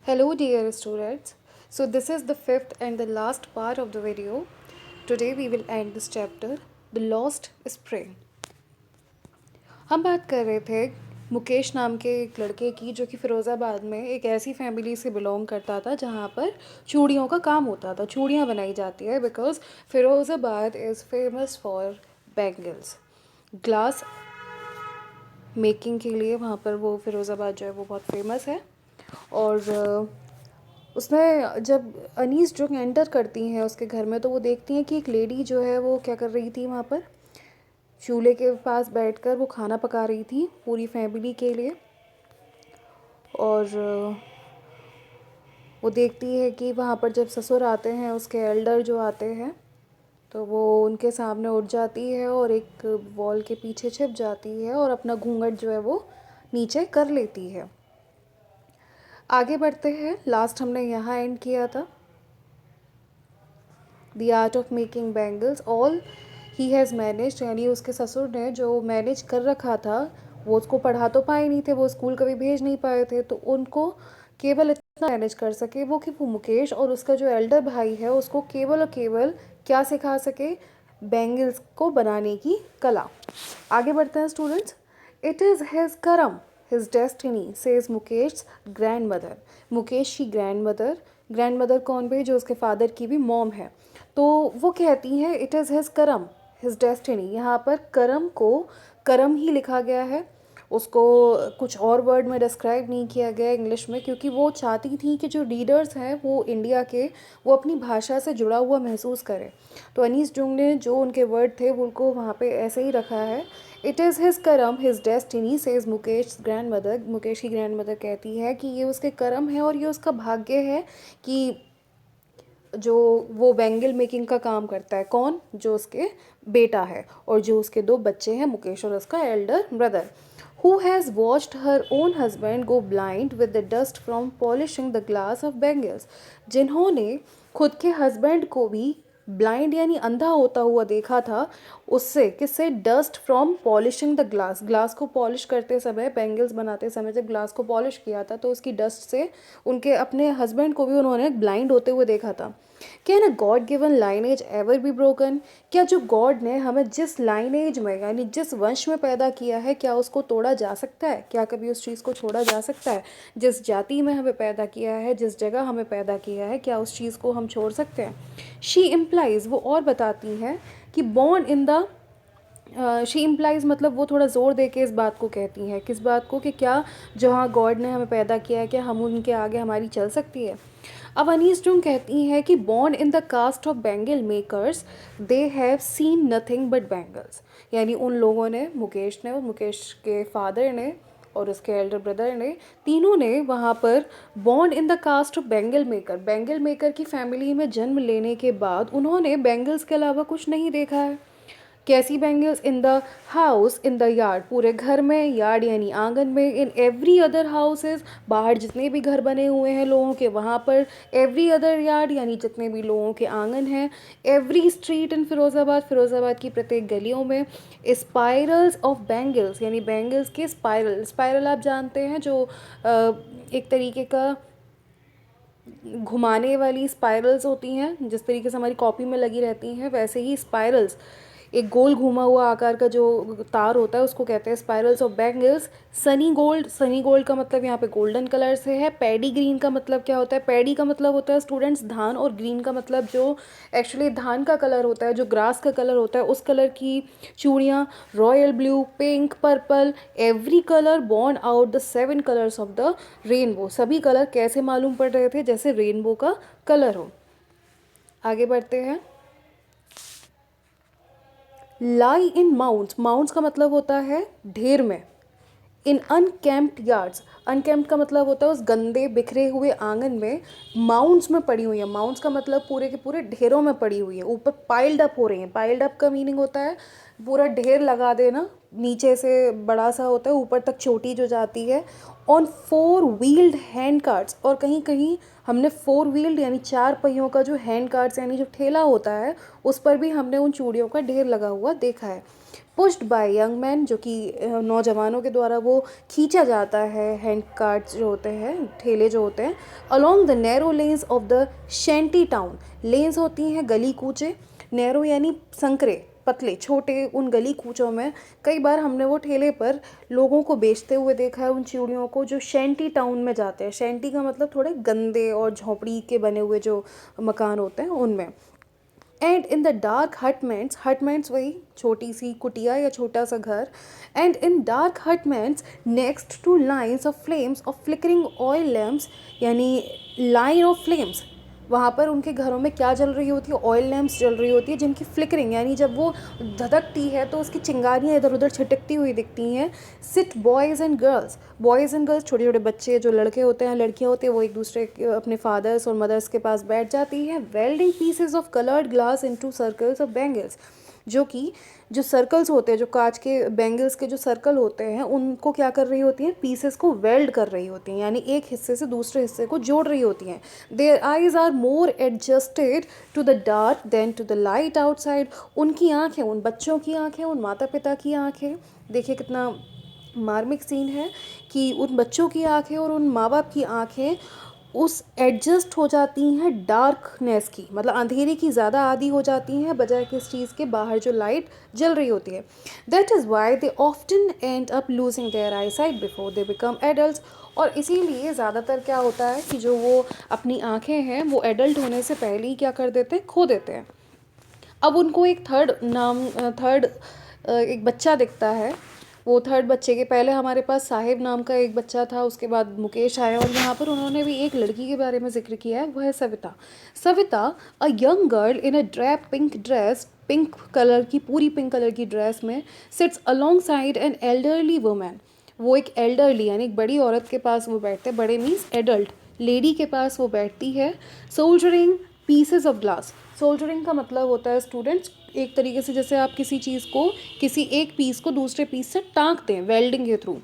Hello dear students. So this is the fifth and the last part of the video. Today we will end this chapter, The Lost Spring. हम बात कर रहे थे मुकेश नाम के एक लड़के की जो कि फ़िरोज़ाबाद में एक ऐसी फैमिली से बिलोंग करता था जहाँ पर चूड़ियों का काम होता था, चूड़ियाँ बनाई जाती है because Firozabad is famous for bangles, glass making के लिए वहाँ पर वो फ़िरोज़ाबाद जो है वो बहुत फेमस है। और उसमें जब अनीस जो एंटर करती हैं उसके घर में तो वो देखती हैं कि एक लेडी जो है वो क्या कर रही थी वहाँ पर चूल्हे के पास बैठकर वो खाना पका रही थी पूरी फैमिली के लिए। और वो देखती है कि वहाँ पर जब ससुर आते हैं उसके एल्डर जो आते हैं तो वो उनके सामने उठ जाती है और एक वॉल के पीछे छिप जाती है और अपना घूंघट जो है वो नीचे कर लेती है। आगे बढ़ते हैं, लास्ट हमने यहाँ एंड किया था। The art of making bangles all he has manage, यानी उसके ससुर ने जो मैनेज कर रखा था वो उसको पढ़ा तो पाए नहीं थे, वो स्कूल कभी भेज नहीं पाए थे, तो उनको केवल इतना मैनेज कर सके वो कि वो मुकेश और उसका जो एल्डर भाई है उसको केवल और केवल क्या सिखा सके, बैंगल्स को बनाने की कला। आगे बढ़ते हैं स्टूडेंट्स। इट इज़ हिज करम his destiny says Mukesh grand mother. Mukesh की ग्रैंड मदर, ग्रैंड मदर कौन भाई, जो उसके फादर की भी मॉम है, तो वो कहती हैं इट इज़ हिज करम हिज डेस्टिनी। यहाँ पर करम को करम ही लिखा गया है, उसको कुछ और वर्ड में डिस्क्राइब नहीं किया गया इंग्लिश में, क्योंकि वो चाहती थी कि जो रीडर्स हैं वो इंडिया के वो अपनी भाषा से जुड़ा हुआ महसूस करें। तो अनीस जुंग ने जो उनके वर्ड थे वो उनको वहाँ पे ऐसे ही रखा है। इट इज़ हिज करम his destiny says Mukesh grand mother. Mukesh की ग्रैंड मदर कहती है कि ये उसके करम है और ये उसका भाग्य है कि जो वो बैंगल मेकिंग का काम करता है। कौन? जो उसके बेटा है और जो उसके दो बच्चे हैं, मुकेश और उसका Elder brother. Who has watched her own husband go blind with the dust from polishing the glass of bangles. जिन्होंने खुद के हस्बैंड को भी ब्लाइंड यानी अंधा होता हुआ देखा था, उससे किससे? Dust from polishing the glass. Glass को पॉलिश करते समय, बैंगल्स बनाते समय जब ग्लास को पॉलिश किया था तो उसकी डस्ट से उनके अपने हस्बैंड को भी उन्होंने ब्लाइंड होते हुए देखा था। Can a God given lineage ever be broken? क्या जो गॉड ने हमें जिस लाइनेज में यानी जिस वंश में पैदा किया है क्या उसको तोड़ा जा सकता है? क्या कभी उस चीज़ को छोड़ा जा सकता है? जिस जाति में हमें पैदा किया है, जिस जगह हमें पैदा किया है, क्या उस चीज़ को हम छोड़ सकते हैं? शी इम्प्लाइज, वो और बताती हैं कि born in the she implies मतलब वो थोड़ा ज़ोर दे के इस बात को कहती हैं, किस बात को, कि क्या जहाँ गॉड ने हमें पैदा किया है क्या हम उनके आगे हमारी चल सकती है? अब अनीस जुंग कहती हैं कि born in the caste of bangle makers they have seen nothing but bangles. यानी उन लोगों ने, मुकेश ने और मुकेश के फादर ने और उसके एल्डर ब्रदर ने, तीनों ने वहाँ पर born in the caste of bangle maker, bangle maker की फैमिली में जन्म लेने के बाद उन्होंने बैंगल्स के अलावा कुछ नहीं देखा है। कैसी bangles? In the house in the yard, पूरे घर में, यार्ड यानी आंगन में, इन एवरी अदर हाउसेज, बाहर जितने भी घर बने हुए हैं लोगों के वहाँ पर, एवरी अदर यार्ड यानी जितने भी लोगों के आंगन हैं, every street in Firozabad, Firozabad की प्रत्येक गलियों में, स्पायरल्स ऑफ बैंगल्स यानी बैंगल्स के स्पायरल। स्पायरल आप जानते हैं, जो एक तरीके का घुमाने वाली स्पाइरल्स होती हैं, जिस तरीके से हमारी कॉपी में लगी रहती हैं वैसे ही स्पाइरल्स, एक गोल घुमा हुआ आकार का जो तार होता है उसको कहते हैं spirals of bangles. Sunny gold, Sunny gold का मतलब यहाँ पे गोल्डन कलर से है। पैडी ग्रीन का मतलब क्या होता है? पैडी का मतलब होता है स्टूडेंट्स धान, और ग्रीन का मतलब जो एक्चुअली धान का कलर होता है, जो ग्रास का कलर होता है, उस कलर की चूड़ियाँ। Royal blue, pink, purple, every colour born out the 7 colours of the rainbow. सभी कलर कैसे मालूम पड़ रहे थे? जैसे रेनबो का कलर हो। आगे बढ़ते हैं। लाई इन माउंट्स, माउंट्स का मतलब होता है ढेर में। इन अनकैम्प्ड यार्ड्स, अनकैम्प्ड का मतलब होता है उस गंदे बिखरे हुए आंगन में, माउंट्स में पड़ी हुई है। माउंट्स का मतलब पूरे के पूरे ढेरों में पड़ी हुई है, ऊपर पाइल्ड अप हो रही हैं। पाइल्ड अप का मीनिंग होता है पूरा ढेर लगा देना, नीचे से बड़ा सा होता है, ऊपर तक चोटी जो जाती है। ऑन 4 व्हील्ड हैंड कार्ट्स, और कहीं कहीं हमने 4 व्हील्ड यानी 4 पहियों का जो हैंड कार्ट्स यानी जो ठेला होता है उस पर भी हमने उन चूड़ियों का ढेर लगा हुआ देखा है। पुश्ड बाय यंग मैन, जो कि नौजवानों के द्वारा वो खींचा जाता है, हैंड कार्ट्स जो होते हैं, ठेले जो होते हैं, along the narrow lens of the शेंटी town. Lens होती हैं गली कूचे, नैरो यानी संकरे, पतले छोटे, उन गली कूचों में कई बार हमने वो ठेले पर लोगों को बेचते हुए देखा है उन चूड़ियों को जो शेंटी टाउन में जाते हैं। शेंटी का मतलब थोड़े गंदे और झोपड़ी के बने हुए जो मकान होते हैं उनमें। And in the dark hutments, hutments वही छोटी सी कुटिया या छोटा सा घर, and in dark hutments next two lines of flames of flickering oil lamps, यानी लाइन ऑफ फ्लेम्स, वहाँ पर उनके घरों में क्या जल रही होती है, ऑयल लैम्प्स जल रही होती है जिनकी फ्लिकरिंग यानी जब वो धधकती है तो उसकी चिंगारियाँ इधर उधर छिटकती हुई दिखती हैं। Sit boys and girls, boys and girls छोटे छोटे बच्चे, जो लड़के होते हैं लड़कियाँ होती हैं, वो एक दूसरे अपने फादर्स और मदर्स के पास बैठ जाती हैं। Welding pieces of coloured glass into circles of bangles, जो कि जो सर्कल्स होते हैं, जो कांच के बैंगल्स के जो सर्कल होते हैं, उनको क्या कर रही होती हैं, पीसेस को वेल्ड कर रही होती हैं, यानी एक हिस्से से दूसरे हिस्से को जोड़ रही होती हैं। Their eyes are more adjusted to the dark than to the light outside, उनकी आँखें, उन बच्चों की आँखें, उन माता पिता की आँखें, देखिए कितना मार्मिक सीन है कि उन बच्चों की आँखें और उन माँ बाप की आँखें उस एडजस्ट हो जाती हैं डार्कनेस की, मतलब अंधेरे की ज़्यादा आदी हो जाती हैं बजाय किस चीज़ के, बाहर जो लाइट जल रही होती है। That is why they often end up losing their eyesight before they become adult, और इसीलिए ज़्यादातर क्या होता है कि जो वो अपनी आँखें हैं वो एडल्ट होने से पहले ही क्या कर देते हैं, खो देते हैं। अब उनको एक थर्ड एक बच्चा दिखता है। वो थर्ड बच्चे के पहले हमारे पास साहिब नाम का एक बच्चा था, उसके बाद मुकेश आया, और यहाँ पर उन्होंने भी एक लड़की के बारे में जिक्र किया है, वह है Savita. Savita, a young girl in a drape pink dress, pink colour की, पूरी पिंक कलर की ड्रेस में, sits along side an elderly woman, वो एक एल्डरली यानी एक बड़ी औरत के पास वो बैठते, बड़े मीन्स एडल्ट लेडी के पास वो बैठती है। Soldiering pieces of glass, soldiering का मतलब होता है स्टूडेंट्स एक तरीके से जैसे आप किसी चीज़ को, किसी एक पीस को दूसरे पीस से टाँकते हैं वेल्डिंग के थ्रू,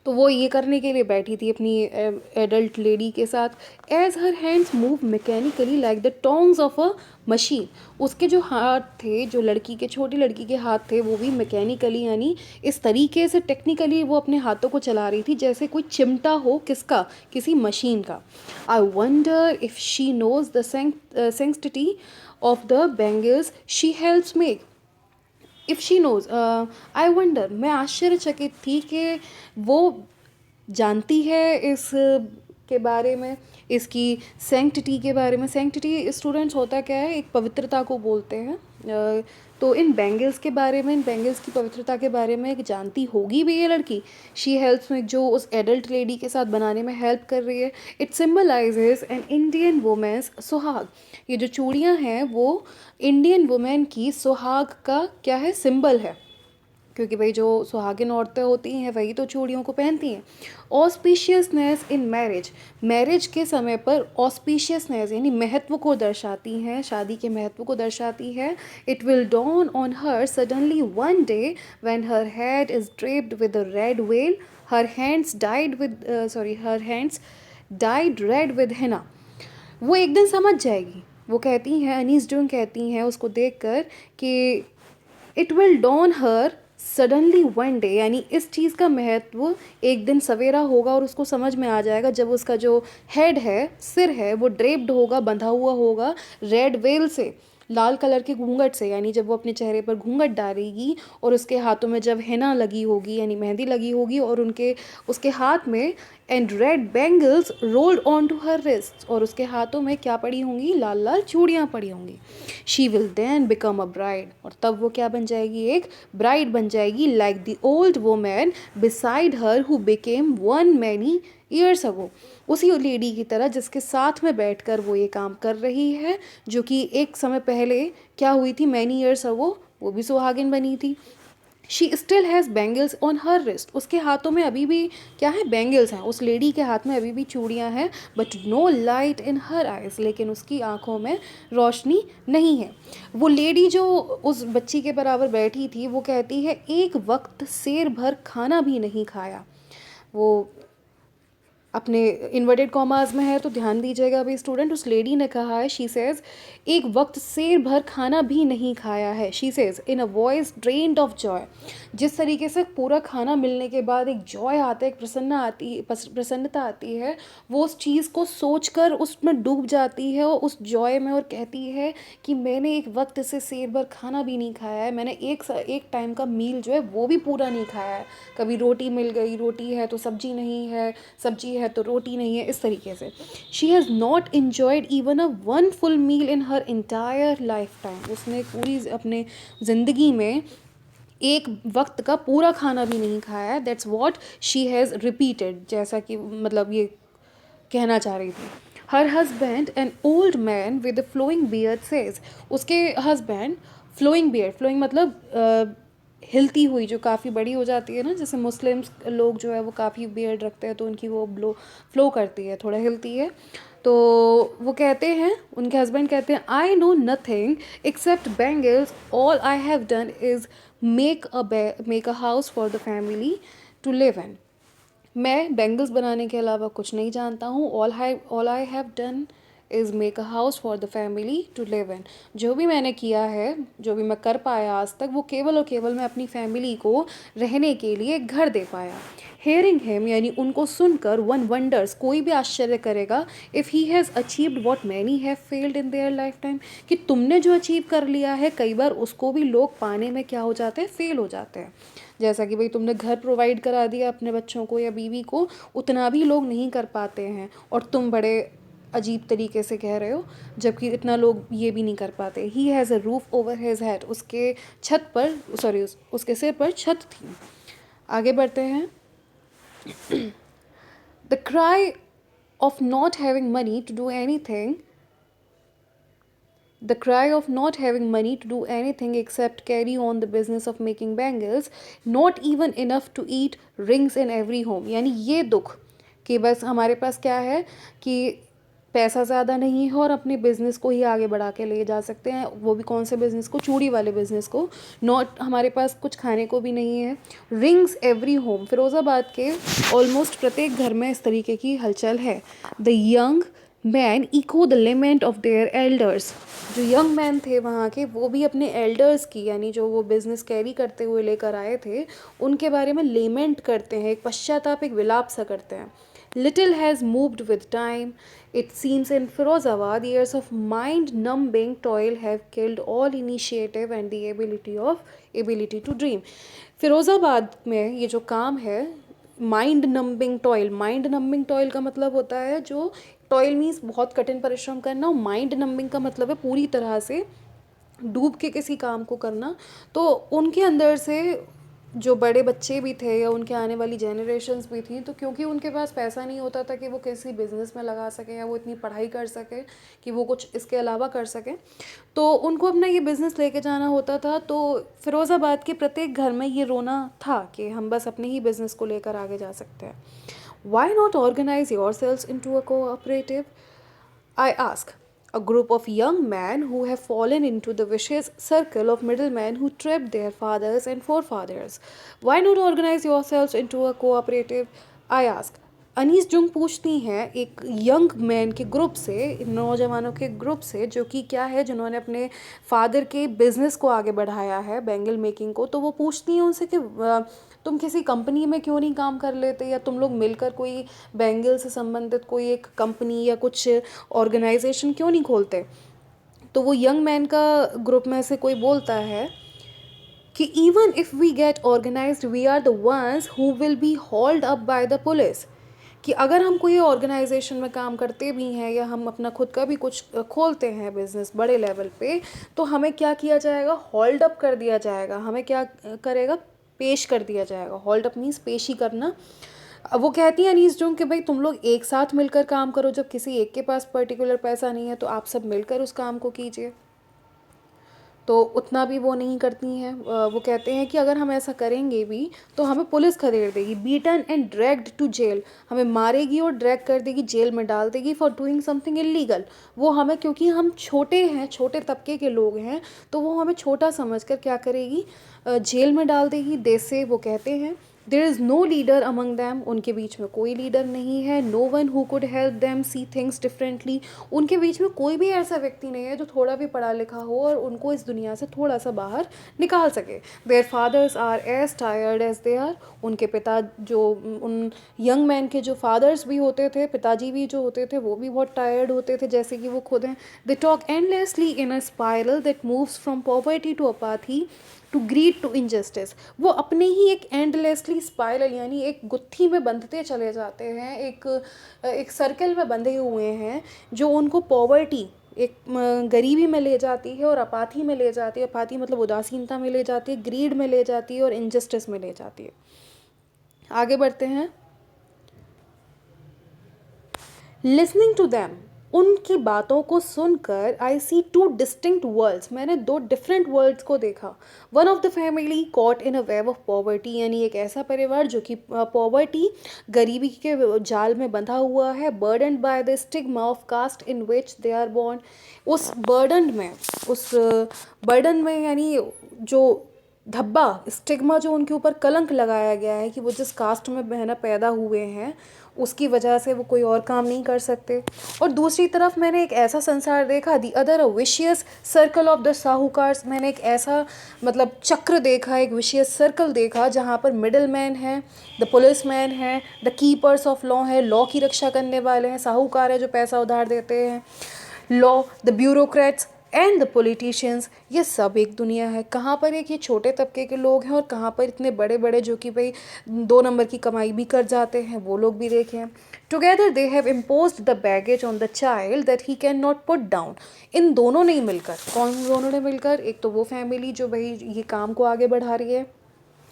तो वो ये करने के लिए बैठी थी अपनी एडल्ट लेडी के साथ। As her hands move mechanically like the tongs of a machine, उसके जो हाथ थे, जो लड़की के, छोटी लड़की के हाथ थे, वो भी मैकेनिकली यानी इस तरीके से टेक्निकली वो अपने हाथों को चला रही थी जैसे कोई चिमटा हो, किसका, किसी मशीन का। I wonder if she knows the sensitivity of the bangles she helps make, if she knows, I wonder, मैं आश्चर्यचकित थी कि वो जानती है इस के बारे में, इसकी सेंक्टिटी के बारे में। सेंक्टिटी स्टूडेंट्स होता क्या है, एक पवित्रता को बोलते हैं। तो इन बैंगल्स के बारे में, इन बैंगल्स की पवित्रता के बारे में जानती होगी भी ये लड़की। शी हेल्प्स में, जो उस एडल्ट लेडी के साथ बनाने में हेल्प कर रही है। It symbolises an Indian women's सुहाग, ये जो चूड़ियाँ हैं वो इंडियन वुमेन की सुहाग का क्या है, सिंबल है, क्योंकि भाई जो सुहागिन औरतें होती हैं वही तो चूड़ियों को पहनती हैं। ऑस्पिशियसनेस इन मैरिज, मैरिज के समय पर ऑस्पिशियसनेस यानी महत्व को दर्शाती हैं, शादी के महत्व को दर्शाती है। It will dawn on her suddenly one day when her head is draped with a red well, her hands died read with Hina, वो एक दिन समझ जाएगी। वो कहती हैं, अनीस जून कहती हैं उसको देखकर कि it will dawn her suddenly one day, यानी इस चीज़ का महत्व एक दिन सवेरा होगा और उसको समझ में आ जाएगा जब उसका जो हेड है, सिर है, वो ड्रेप्ड होगा, बंधा हुआ होगा रेड वेल से, लाल कलर के घूंघट से, यानी जब वो अपने चेहरे पर घूंघट डालेगी और उसके हाथों में जब हिना लगी होगी यानी मेहंदी लगी होगी, और उसके हाथ में and red bangles rolled on to her wrist, और उसके हाथों में क्या पड़ी होंगी, लाल लाल चूड़ियाँ पड़ी होंगी। She will then become a bride, और तब वो क्या बन जाएगी, एक ब्राइड बन जाएगी, like the old women beside her who became one many years ago, उसी लेडी की तरह जिसके साथ में बैठकर वो ये काम कर रही है, जो कि एक समय पहले क्या हुई थी, मैनी ईयर्स अगो वो भी सुहागिन बनी थी। She still has bangles on her wrist, उसके हाथों में अभी भी क्या है, बैंगल्स हैं, उस लेडी के हाथ में अभी भी चूड़ियाँ हैं। But no light in her eyes, लेकिन उसकी आँखों में रोशनी नहीं है। वो लेडी जो उस बच्ची के बराबर बैठी थी वो कहती है, एक वक्त शेर भर खाना भी नहीं खाया। वो अपने इन्वर्टेड कॉमास में है तो ध्यान दीजिएगा अभी स्टूडेंट। उस लेडी ने कहा है, शी सेज, एक वक्त शेर भर खाना भी नहीं खाया है। She says in a voice drained of Joy. जिस तरीके से पूरा खाना मिलने के बाद एक जॉय आता है, एक प्रसन्नता आती है, वो उस चीज़ को सोचकर उसमें डूब जाती है और उस जॉय में, और कहती है कि मैंने एक वक्त से शेर भर खाना भी नहीं खाया है, मैंने एक टाइम का मील जो है वो भी पूरा नहीं खाया है। कभी रोटी मिल गई, रोटी है तो सब्जी नहीं है, सब्जी है तो रोटी नहीं है, इस तरीके से। She has not enjoyed even a one full meal in her entire lifetime. उसने पूरी अपने ज़िंदगी में एक वक्त का पूरा खाना भी नहीं खाया है। That's what she has repeated, जैसा कि मतलब ये कहना चाह रही थी। Her husband an old man with flowing beard says. उसके हस्बैंड, फ्लोइंग बियर्ड, फ्लोइंग मतलब हिलती हुई, जो काफ़ी बड़ी हो जाती है ना, जैसे मुस्लिम्स लोग जो है वो काफ़ी बियर्ड रखते हैं तो उनकी वो फ्लो करती है, थोड़ा हिलती है। तो वो कहते हैं, उनके हस्बैंड कहते हैं, I know nothing except bangles, all I have done is make a house for the family to live in. मैं बैंगल्स बनाने के अलावा कुछ नहीं जानता हूँ। All I have done is make a house for the family to live in. जो भी मैंने किया है, जो भी मैं कर पाया आज तक, वो केवल और केवल मैं अपनी फैमिली को रहने के लिए घर दे पाया। हेयरिंग हिम, यानी उनको सुनकर, वन वंडर्स, कोई भी आश्चर्य करेगा, if he has achieved what many have failed in their life time, कि तुमने जो अचीव कर लिया है, कई बार उसको भी लोग पाने में क्या हो जाते हैं, फेल हो जाते हैं। जैसा कि भाई तुमने घर प्रोवाइड करा दिया अपने बच्चों को या बीवी को, उतना भी लोग नहीं कर पाते हैं, और तुम बड़े अजीब तरीके से कह रहे हो, जबकि इतना लोग ये भी नहीं कर पाते। He has a roof over his head, उसके छत पर, सॉरी, उसके सिर पर छत थी। आगे बढ़ते हैं। The cry of not having money to do anything, the cry of not having money to do anything except carry on the business of making bangles, not even enough to eat rings in every home। यानी ये दुख कि बस हमारे पास क्या है कि पैसा ज़्यादा नहीं है और अपने बिज़नेस को ही आगे बढ़ा के ले जा सकते हैं, वो भी कौन से बिज़नेस को, चूड़ी वाले बिज़नेस को। नॉट, हमारे पास कुछ खाने को भी नहीं है। रिंग्स एवरी होम, फिरोज़ाबाद के ऑलमोस्ट प्रत्येक घर में इस तरीके की हलचल है। The young man echo the lament of their elders. जो यंग मैन थे वहाँ के, वो भी अपने एल्डर्स की, यानी जो वो बिज़नेस कैरी करते हुए लेकर आए थे, उनके बारे में लेमेंट करते हैं, एक पश्चाताप, एक विलाप सा करते हैं। Little has moved with time, it seems in Firozabad years of mind numbing toil have killed all initiative and the ability to dream. Firozabad में ये जो काम है, mind numbing toil, mind numbing toil का मतलब होता है, जो टॉयल मीन्स बहुत कठिन परिश्रम करना, और माइंड नम्बिंग का मतलब है पूरी तरह से डूब के किसी काम को करना। तो उनके अंदर से जो बड़े बच्चे भी थे या उनके आने वाली जनरेशन्स भी थी, तो क्योंकि उनके पास पैसा नहीं होता था कि वो किसी बिज़नेस में लगा सके या वो इतनी पढ़ाई कर सके कि वो कुछ इसके अलावा कर सके, तो उनको अपना ये बिज़नेस लेके जाना होता था। तो फिरोज़ाबाद के प्रत्येक घर में ये रोना था कि हम बस अपने ही बिज़नेस को लेकर आगे जा सकते हैं। Why not organize yourselves into a cooperative? I ask. A group of young men who have fallen into the vicious circle of middlemen who tripped their fathers and forefathers. Why not organize yourselves into a cooperative? I ask. Anees Jung पूछती हैं एक young man के group से, नौजवानों के group से, जो कि क्या है, जिन्होंने अपने फादर के बिज़नेस को आगे बढ़ाया है, बैंगल मेकिंग को। तो वो पूछती हैं उनसे कि तुम किसी कंपनी में क्यों नहीं काम कर लेते, या तुम लोग मिलकर कोई बैंगल से संबंधित कोई एक कंपनी या कुछ ऑर्गेनाइजेशन क्यों नहीं खोलते। तो वो यंग मैन का ग्रुप में से कोई बोलता है कि even if we get organised we are the ones who will be hauled up by the police. कि अगर हम कोई ऑर्गेनाइजेशन में काम करते भी हैं या हम अपना खुद का भी कुछ खोलते हैं बिज़नेस बड़े लेवल पे, तो हमें क्या किया जाएगा, होल्ड अप कर दिया जाएगा। हमें क्या करेगा, पेश कर दिया जाएगा। होल्ड अप मीन्स पेशी करना। अब वो कहती है अनीस जुंग कि भाई तुम लोग एक साथ मिलकर काम करो, जब किसी एक के पास पर्टिकुलर पैसा नहीं है तो आप सब मिलकर उस काम को कीजिए। तो उतना भी वो नहीं करती हैं। वो कहते हैं कि अगर हम ऐसा करेंगे भी तो हमें पुलिस खदेड़ देगी, beaten and dragged to jail, हमें मारेगी और ड्रैग कर देगी, जेल में डाल देगी फॉर डूइंग समथिंग इलीगल। वो हमें, क्योंकि हम छोटे हैं, छोटे तबके के लोग हैं, तो वो हमें छोटा समझकर क्या करेगी, जेल में डाल देगी। दे से, वो कहते हैं, there is no leader among them, उनके बीच में कोई लीडर नहीं है. No one who could help them see things differently, उनके बीच में कोई भी ऐसा व्यक्ति नहीं है जो थोड़ा भी पढ़ा लिखा हो और उनको इस दुनिया से थोड़ा सा बाहर निकाल सके. Their fathers are as tired as they are, उनके पिता जो उन यंग मैन के जो फादर्स भी होते थे, पिताजी भी जो होते थे, वो भी बहुत टायर्ड होते थे जैसे कि वो खुद हैं. They talk endlessly in a spiral that moves from poverty to apathy to greed to injustice. वो अपने ही एक एंडलेसली स्पाइरल यानी एक गुत्थी में बंधते चले जाते हैं, एक सर्कल में बंधे हुए हैं जो उनको पॉवर्टी, एक गरीबी में ले जाती है और अपाथी में ले जाती है. अपाथी मतलब उदासीनता में ले जाती है, ग्रीड में ले जाती है और इनजस्टिस में ले जाती है. आगे बढ़ते हैं. लिसनिंग टू दैम, उनकी बातों को सुनकर आई सी टू डिस्टिंक्ट वर्ल्ड्स, मैंने दो डिफरेंट वर्ल्ड्स को देखा. One of the family caught in a web of poverty, यानी एक ऐसा परिवार जो कि पॉवर्टी, गरीबी के जाल में बंधा हुआ है. Burdened by the stigma of caste in which they are born, उस बर्डन में यानी जो धब्बा, स्टिग्मा जो उनके ऊपर कलंक लगाया गया है कि वो जिस कास्ट में बहना पैदा हुए हैं उसकी वजह से वो कोई और काम नहीं कर सकते. और दूसरी तरफ मैंने एक ऐसा संसार देखा, the other a vicious circle of the sahukars, मैंने एक ऐसा मतलब चक्र देखा, एक विशियस सर्कल देखा जहाँ पर मिडिल मैन है, द पुलिस मैन है, द कीपर्स ऑफ लॉ है, लॉ की रक्षा करने वाले हैं, साहूकार है जो पैसा उधार देते हैं, law, the bureaucrats and the politicians, ये सब एक दुनिया है. कहाँ पर एक ये छोटे तबके के लोग हैं और कहाँ पर इतने बड़े बड़े जो कि भाई 2 नंबर की कमाई भी कर जाते हैं, वो लोग भी देखे हैं. Together they have imposed the baggage on the child that he can not put down. इन दोनों ने मिलकर, कौन दोनों ने मिलकर, एक तो वो फैमिली जो भाई ये काम को आगे बढ़ा रही है,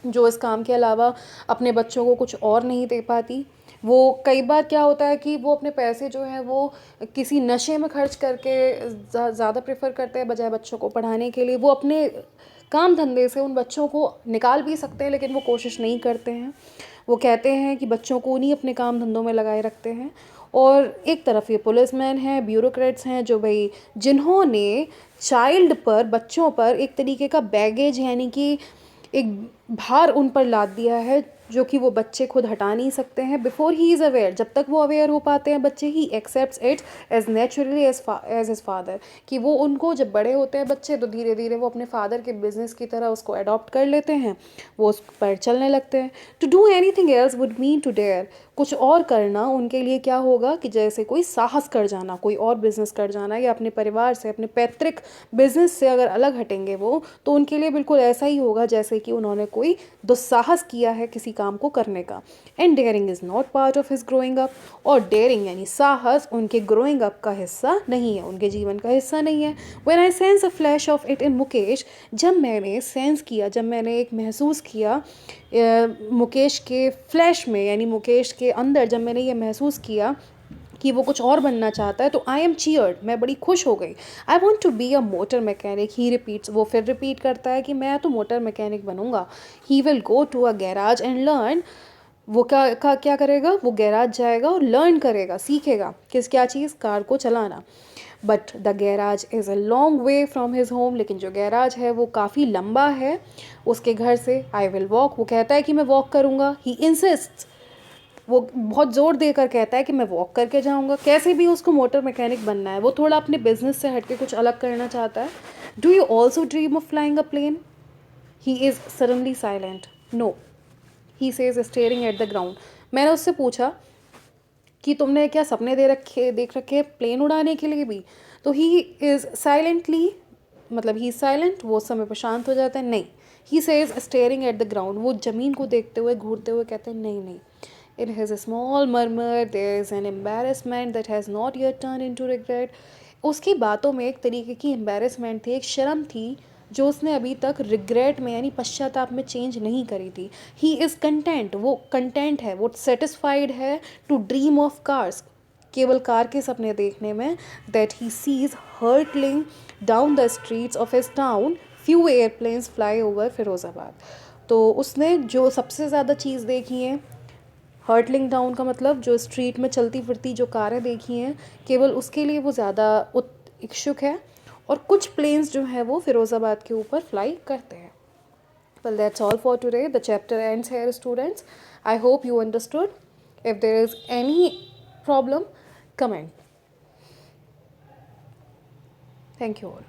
जो इस काम के अलावा अपने बच्चों को कुछ और नहीं दे पाती. वो कई बार क्या होता है कि वो अपने पैसे जो हैं वो किसी नशे में खर्च करके ज़्यादा प्रेफर करते हैं बजाय बच्चों को पढ़ाने के लिए. वो अपने काम धंधे से उन बच्चों को निकाल भी सकते हैं लेकिन वो कोशिश नहीं करते हैं. वो कहते हैं कि बच्चों को उन्हीं अपने काम धंधों में लगाए रखते हैं. और एक तरफ ये पुलिसमैन हैं, ब्यूरोक्रेट्स हैं जो भाई जिन्होंने चाइल्ड पर, बच्चों पर एक तरीके का बैगेज यानी कि एक भार उन पर लाद दिया है जो कि वो बच्चे खुद हटा नहीं सकते हैं. बिफोर ही इज़ अवेयर, जब तक वो अवेयर हो पाते हैं बच्चे, he accepts it as naturally as his father, कि वो उनको जब बड़े होते हैं बच्चे तो धीरे धीरे वो अपने फादर के बिजनेस की तरह उसको अडॉप्ट कर लेते हैं, वो उस पर चलने लगते हैं. To do anything else would mean to dare, कुछ और करना उनके लिए क्या होगा कि जैसे कोई साहस कर जाना, कोई और बिजनेस कर जाना, या अपने परिवार से, अपने पैतृक बिजनेस से अगर अलग हटेंगे वो, तो उनके लिए बिल्कुल ऐसा ही होगा जैसे कि उन्होंने कोई दुस्साहस किया है किसी काम को करने का. And daring is not part of his growing up, और डेयरिंग यानी साहस उनके ग्रोइंग अप का हिस्सा नहीं है, उनके जीवन का हिस्सा नहीं है. When I sense a flash of it in Mukesh, जब मैंने सेंस किया, जब मैंने एक महसूस किया मुकेश के फ्लैश में, यानी मुकेश के अंदर जब मैंने ये महसूस किया कि वो कुछ और बनना चाहता है, तो आई एम चीयर्ड, मैं बड़ी खुश हो गई. I want to be a motor mechanic, he repeats, वो फिर रिपीट करता है कि मैं तो मोटर मैकेनिक बनूंगा. He will go to a garage and learn, वो क्या करेगा, वो गैराज जाएगा और लर्न करेगा, सीखेगा क्या चीज़, कार को चलाना. But the garage is a long way from his home, लेकिन जो गैराज है वो काफ़ी लंबा है उसके घर से. आई विल वॉक, वो कहता है कि मैं वॉक करूँगा. ही इंसिस्ट, वो बहुत ज़ोर देकर कहता है कि मैं वॉक करके जाऊँगा. कैसे भी उसको मोटर मैकेनिक बनना है, वो थोड़ा अपने बिजनेस से हट के कुछ अलग करना चाहता है. Do you also dream of flying a plane? He is suddenly silent. No, he says staring at the ground. मैंने उससे पूछा कि तुमने क्या सपने देख रखे प्लेन उड़ाने के लिए भी? तो ही इज़ साइलेंटली, मतलब ही साइलेंट, वो उस समय पर शांत हो जाता है. नहीं, ही says staring at the ground, वो ज़मीन को देखते हुए, घूरते हुए कहते हैं नहीं नहीं. In his small murmur there is an embarrassment that has not yet turned into regret. उसकी बातों में एक तरीके की embarrassment थी, एक शर्म थी जो उसने अभी तक रिग्रेट में यानी पश्चाताप में चेंज नहीं करी थी. ही इज़ कंटेंट, वो कंटेंट है, वो सेटिस्फाइड है टू ड्रीम ऑफ कार्स, केवल कार के सपने देखने में. That he sees hurtling down the streets of his town few airplanes fly over Firozabad. तो उसने जो सबसे ज़्यादा चीज़ देखी है, हर्टलिंग डाउन का मतलब जो स्ट्रीट में चलती फिरती जो कारें देखी हैं, केवल उसके लिए वो ज़्यादा इच्छुक है. और कुछ प्लेन्स जो हैं वो फ़िरोज़ाबाद के ऊपर फ्लाई करते हैं. Well, that's all for today. The chapter ends here, students. I hope you understood. If there is any problem, comment. Thank you all.